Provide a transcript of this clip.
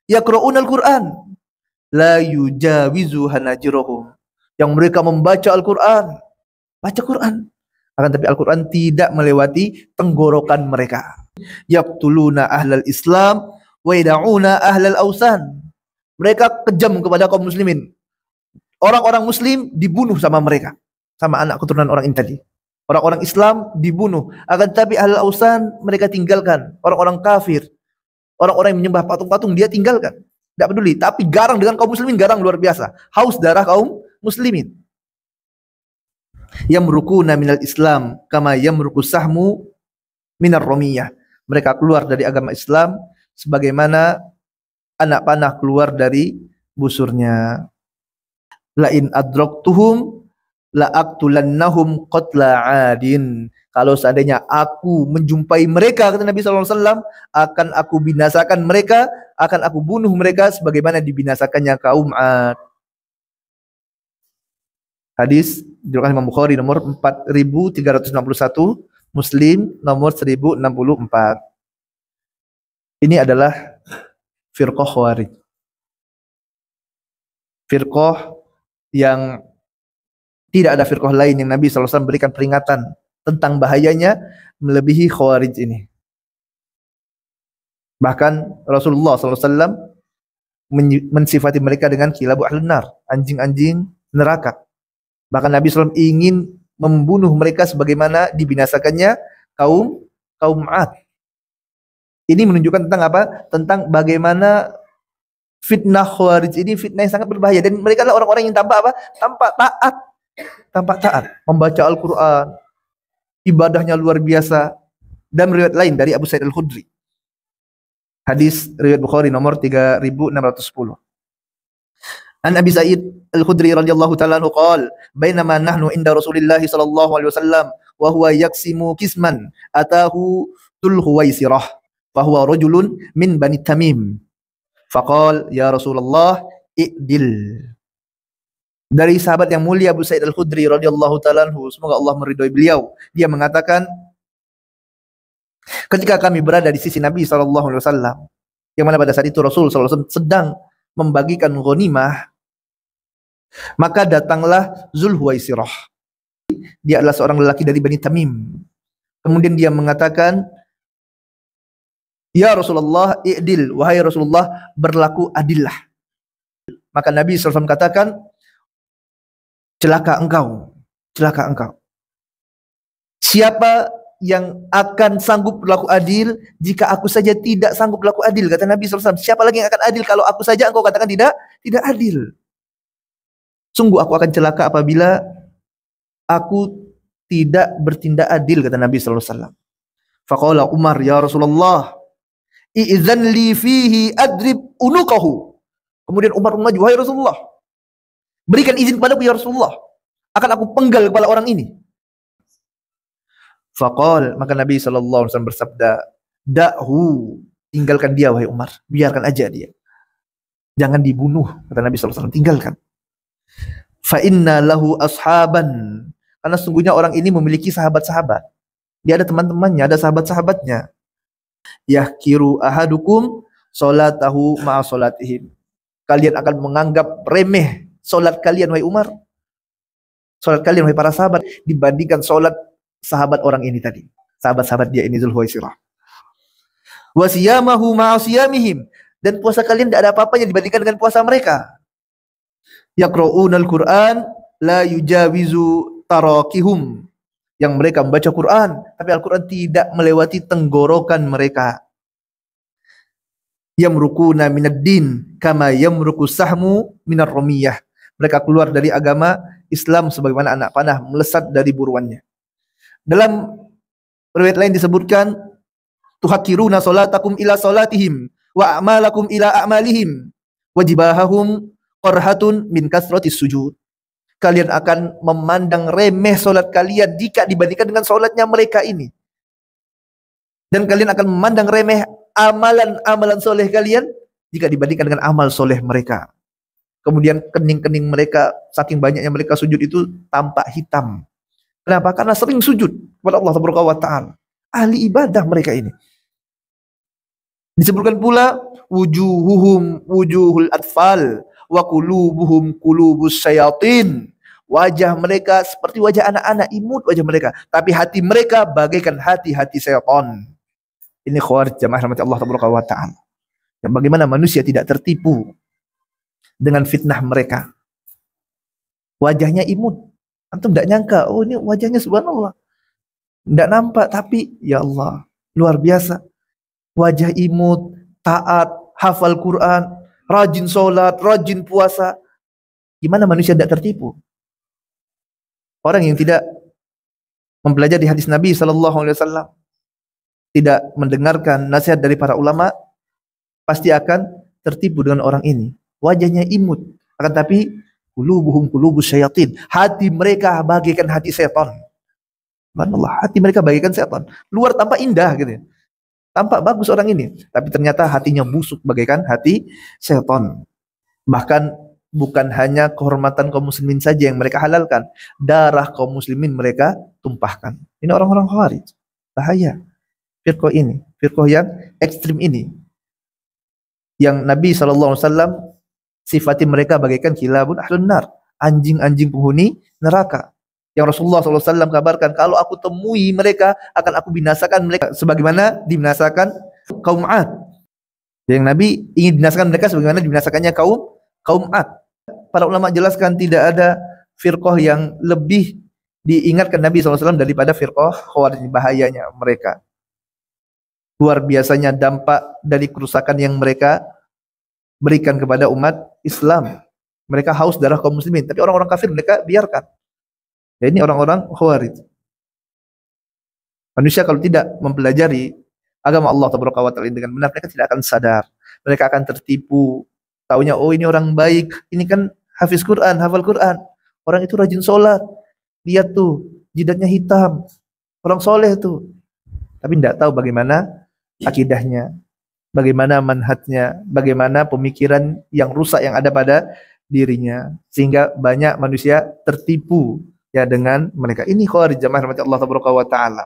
yaqra'unal Qur'an la yujawizu hanajirahum, yang mereka membaca Al-Qur'an, baca Quran, akan tapi Al-Qur'an tidak melewati tenggorokan mereka. Yaqtuluna ahlal Islam wa yad'una ahlal ausan, mereka kejam kepada kaum muslimin. Orang-orang muslim dibunuh sama mereka, sama anak keturunan orang ini tadi. Orang-orang Islam dibunuh, akan tetapi ahlul ausan mereka tinggalkan. Orang-orang kafir, orang-orang yang menyembah patung-patung dia tinggalkan. Tidak peduli, tapi garang dengan kaum muslimin, garang luar biasa. Haus darah kaum muslimin. Yamrukuna minal Islam kama yamruku sahmu minar romiyah. Mereka keluar dari agama Islam sebagaimana anak panah keluar dari busurnya. La in adraktuhum la aqtulannahum qatla adin. Kalau seandainya aku menjumpai mereka, kata Nabi SAW, akan aku binasakan mereka, akan aku bunuh mereka sebagaimana dibinasakannya kaum Ad. Hadis diriwayatkan Imam Bukhari nomor 4361, Muslim nomor 1064. Ini adalah firqah Khawarij. Firqah yang tidak ada firqah lain yang Nabi SAW berikan peringatan tentang bahayanya melebihi Khawarij ini. Bahkan Rasulullah SAW mensifati mereka dengan kilabu ahlun nar, anjing-anjing neraka. Bahkan Nabi SAW ingin membunuh mereka sebagaimana dibinasakannya kaum Ad. Ini menunjukkan tentang apa? Tentang bagaimana fitnah Khawarij ini fitnah yang sangat berbahaya, dan mereka adalah orang-orang yang tanpa apa? Tanpa taat, membaca Al-Qur'an, ibadahnya luar biasa. Dan riwayat lain dari Abu Sa'id Al-Khudri. Hadis riwayat Bukhari nomor 3610. An Abi Sa'id Al-Khudri radhiyallahu ta'ala anhu qala, "Bainama nahnu inda Rasulillah sallallahu alaihi wasallam wa huwa yaksimu kisman atahu Dzul Khuwaisirah fa huwa rajulun min Bani Tamim. Faqala ya Rasulullah i'dil." Dari sahabat yang mulia Abu Sa'id Al-Khudri radhiyallahu ta'ala anhu, semoga Allah meridhai beliau, dia mengatakan, ketika kami berada di sisi Nabi sallallahu alaihi wasallam, yang mana pada saat itu Rasul sallallahu alaihi wasallam sedang membagikan ghanimah, maka datanglah Dzul Khuwaisirah. Dia adalah seorang lelaki dari Bani Tamim. Kemudian dia mengatakan, "Ya Rasulullah, i'dil, wahai Rasulullah, berlaku adillah." Maka Nabi SAW katakan, celaka engkau. Siapa yang akan sanggup berlaku adil jika aku saja tidak sanggup berlaku adil? Kata Nabi SAW, siapa lagi yang akan adil kalau aku saja engkau katakan tidak adil? Sungguh aku akan celaka apabila aku tidak bertindak adil, kata Nabi SAW. Faqala Umar, ya Rasulullah, i'zan li fihi adrib unuqahu. Kemudian Umar maju, wahai Rasulullah, berikan izin kepadaku ya Rasulullah, akan aku penggal kepala orang ini. Faqal, maka Nabi SAW bersabda, da'hu, tinggalkan dia wahai Umar, biarkan aja dia, jangan dibunuh, kata Nabi SAW, tinggalkan. Fa inna lahu ashaban, karena sungguhnya orang ini memiliki sahabat-sahabat, dia ada teman-temannya, ada sahabat-sahabatnya. Yahkiru ahadukum salatahu ma'a salatihim, kalian akan menganggap remeh solat kalian wahai Umar, solat kalian wahai para sahabat, dibandingkan solat sahabat orang ini tadi, sahabat-sahabat dia ini Dzul Khuwaisirah. Wa siyamahu ma'a siyamihim, dan puasa kalian tidak ada apa-apanya dibandingkan dengan puasa mereka. Yaqra'unal Qur'an la yujawizu tarakihum, yang mereka membaca Quran tapi Al-Quran tidak melewati tenggorokan mereka. Yamrukuna minad din kama yamruku sahmu minar romiyah, mereka keluar dari agama Islam sebagaimana anak panah melesat dari buruannya. Dalam riwayat lain disebutkan, tuhakiruna salatakum ila salatihim wa a'malakum ila a'malihim wajibahahum qarhatun min kasratis sujud. Kalian akan memandang remeh solat kalian jika dibandingkan dengan solatnya mereka ini. Dan kalian akan memandang remeh amalan-amalan soleh kalian jika dibandingkan dengan amal soleh mereka. Kemudian kening-kening mereka, saking banyaknya mereka sujud itu tampak hitam. Kenapa? Karena sering sujud kepada Allah Subhanahu wa ta'ala. Ahli ibadah mereka ini. Disebutkan pula wujuhuhum wujuhul atfal wa qulubuhum qulubus syayatin. Wajah mereka seperti wajah anak-anak, imut wajah mereka, tapi hati mereka bagaikan hati-hati syaitan. Ini khawarij jamaah rahmati Allah taala. Dan bagaimana manusia tidak tertipu dengan fitnah mereka. Wajahnya imut. Antum tidak nyangka, oh ini wajahnya subhanallah. Tidak nampak, tapi ya Allah, luar biasa. Wajah imut, taat, hafal Quran, rajin sholat, rajin puasa. Gimana manusia tidak tertipu? Orang yang tidak mempelajari hadis Nabi SAW, tidak mendengarkan nasihat dari para ulama, pasti akan tertipu dengan orang ini. Wajahnya imut, akan tapi qulubuhum qulubus syayatin. Hati mereka bagaikan hati setan. Subhanallah, hati mereka bagaikan setan. Luar tampak indah gitu. Tampak bagus orang ini, tapi ternyata hatinya busuk bagaikan hati setan. Bahkan bukan hanya kehormatan kaum muslimin saja yang mereka halalkan, darah kaum muslimin mereka tumpahkan. Ini orang-orang khawarij. Bahaya. Firqah ini, firqah yang ekstrim ini. Yang Nabi SAW sifati mereka bagaikan kilabun ahlun nar, anjing-anjing penghuni neraka. Yang Rasulullah SAW kabarkan, kalau aku temui mereka, akan aku binasakan mereka sebagaimana dibinasakan kaum Ad. Yang Nabi ingin binasakan mereka sebagaimana dibinasakannya kaum Ad. Para ulama jelaskan tidak ada firqah yang lebih diingatkan Nabi SAW daripada firqah khawarij, bahayanya mereka. Luar biasanya dampak dari kerusakan yang mereka berikan kepada umat Islam. Mereka haus darah kaum muslimin, tapi orang-orang kafir mereka biarkan. Ya, ini orang-orang khawarij. Manusia kalau tidak mempelajari agama Allah Taala dengan benar, mereka tidak akan sadar. Mereka akan tertipu. Taunya, oh ini orang baik, ini kan hafiz Quran, hafal Quran. Orang itu rajin sholat. Lihat tuh, jidatnya hitam. Orang soleh tuh. Tapi tidak tahu bagaimana akidahnya, bagaimana manhajnya, bagaimana pemikiran yang rusak yang ada pada dirinya. Sehingga banyak manusia tertipu ya dengan mereka. Ini khawarij jamaah rahmati Allah taala.